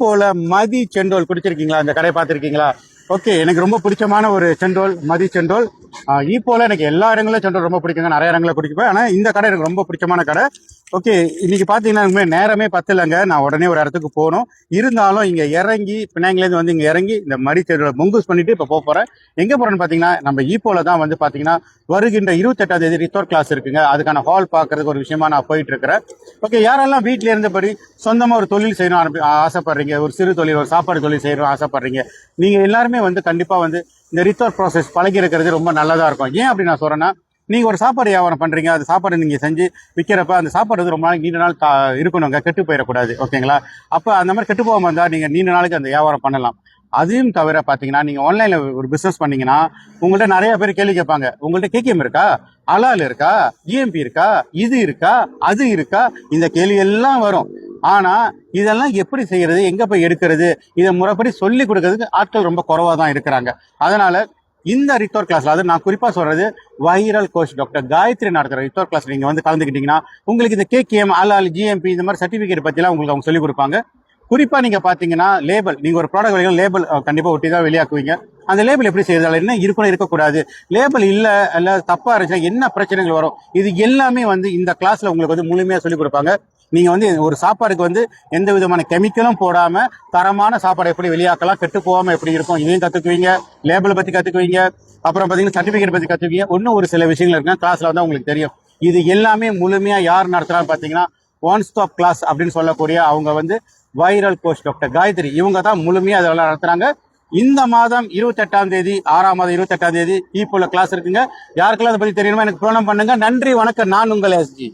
போல மதி செண்டோல் குடிச்சிருக்கீங்களா? இந்த கடை பார்த்துருக்கீங்களா? ஓகே, எனக்கு ரொம்ப பிடிச்சமான ஒரு செண்டோல் மதி செண்டோல். போல எனக்கு எல்லா இடங்களும் செண்டோல் ரொம்ப பிடிக்குங்க, நிறைய இடங்களை குடிப்பேன். ஆனால் இந்த கடை எனக்கு ரொம்ப பிடிச்சமான கடை. ஓகே, இன்னைக்கு பார்த்தீங்கன்னா நேரமே பத்தலைங்க, நான் உடனே ஒரு இடத்துக்கு போகணும். இருந்தாலும் இங்கே இறங்கி பினாங்கிலேருந்து வந்து இங்கே இறங்கி இந்த மடி செண்டோலை மொங்கூஸ் பண்ணிட்டு இப்போ போக போகிறேன். எங்கே போகிறேன்னு பார்த்தீங்கன்னா நம்ம போல தான் வந்து பார்த்தீங்கன்னா வருகின்ற 28ஆம் தேதி ரித்தோர் கிளாஸ் இருக்குங்க. அதுக்கான ஹால் பார்க்கறதுக்கு ஒரு விஷயமா நான் போயிட்டு இருக்கிறேன். ஓகே, யாரெல்லாம் வீட்டில் இருந்தபடி சொந்தமாக ஒரு தொழில் செய்யணும் ஆசைப்படுறீங்க, ஒரு சிறு தொழில், ஒரு சாப்பாடு தொழில் செய்யணும் ஆசைப்படுறீங்க, நீங்கள் எல்லாருமே வந்து கண்டிப்பாக வந்து இந்த ரித்தோர் ப்ராசஸ் பழகி இருக்கிறது ரொம்ப நல்லதாக இருக்கும். ஏன் அப்படி நான் சொல்கிறேன்னா, நீங்கள் ஒரு சாப்பாடு வியாபாரம் பண்ணுறீங்க, அந்த சாப்பாடு நீங்கள் செஞ்சு விற்கிறப்ப அந்த சாப்பாடு வந்து ரொம்ப நாள் நீண்ட நாள் இருக்கணுங்க, கெட்டு போயிடக்கூடாது. ஓகேங்களா? அப்போ அந்த மாதிரி கெட்டு போகாமல் இருந்தால் நீங்கள் நீண்ட நாளைக்கு அந்த வியாபாரம் பண்ணலாம். அதையும் தவிர பார்த்தீங்கன்னா, நீங்கள் ஆன்லைனில் ஒரு பிஸ்னஸ் பண்ணீங்கன்னா உங்கள்கிட்ட நிறைய பேர் கேள்வி கேட்பாங்க. உங்கள்கிட்ட கேகேஎம் இருக்கா, அலால் இருக்கா, ஜிஎம்பி இருக்கா, இது இருக்கா, அது இருக்கா, இந்த கேள்வி எல்லாம் வரும். ஆனால் இதெல்லாம் எப்படி செய்யறது, எங்கே போய் எடுக்கிறது, இதை முறைப்படி சொல்லி கொடுக்கறதுக்கு ஆட்கள் ரொம்ப குறைவாக தான் இருக்கிறாங்க. அதனால இந்த ரித்தோர் கிளாஸ்ல, அது நான் குறிப்பா சொல்றது வைரல் கோச் டாக்டர் காயத்ரி நடத்துற ரித்தோர் கிளாஸ் நீங்க வந்து கலந்துக்கிட்டீங்கன்னா உங்களுக்கு இந்த கேகேஎம், அலால், ஜிஎம்பி இந்த மாதிரி சர்டிபிகேட் பத்திலாம் உங்களுக்கு அவங்க சொல்லிக் கொடுப்பாங்க. குறிப்பா நீங்க பாத்தீங்கன்னா லேபிள், நீங்க ஒரு ப்ராடக்ட் வெளியே லேபிள் கண்டிப்பா ஒட்டி தான் வெளியாக்குவீங்க. அந்த லேபிள் எப்படி செய்யறது, என்ன இருக்கணும் இருக்கக்கூடாது, லேபிள் இல்ல தப்பா இருந்துச்சுன்னா என்ன பிரச்சனைகள் வரும், இது எல்லாமே வந்து இந்த கிளாஸ்ல உங்களுக்கு வந்து முழுமையா சொல்லிக் கொடுப்பாங்க. நீங்க வந்து ஒரு சாப்பாடுக்கு வந்து எந்த விதமான கெமிக்கலும் போடாம தரமான சாப்பாடு எப்படி வெளியாக்கலாம், கெட்டு போகாம எப்படி இருக்கும், இதையும் கத்துக்குவீங்க. லேபிள் பத்தி கத்துக்குவீங்க. அப்புறம் பாத்தீங்கன்னா சர்டிபிகேட் பத்தி கத்துக்குவீங்க. இன்னும் ஒரு சில விஷயங்கள் இருக்கு கிளாஸ்ல வந்து உங்களுக்கு தெரியும். இது எல்லாமே முழுமையா யார் நடத்துறான்னு பாத்தீங்கன்னா ஒன் ஸ்டாப் கிளாஸ் அப்படின்னு சொல்லக்கூடிய அவங்க வந்து வைரல் கோச் டாக்டர் காயத்ரி, இவங்க தான் முழுமையா அதெல்லாம் நடத்துறாங்க. இந்த மாதம் 28ஆம் தேதி 6ஆம் மாதம் 28ஆம் தேதி போல கிளாஸ் இருக்குங்க. யாருக்கெல்லாம் அதை பத்தி தெரியணுமோ எனக்கு ப்ரோனம் பண்ணுங்க. நன்றி, வணக்கம். நான் உங்கள் எஸ்ஜி.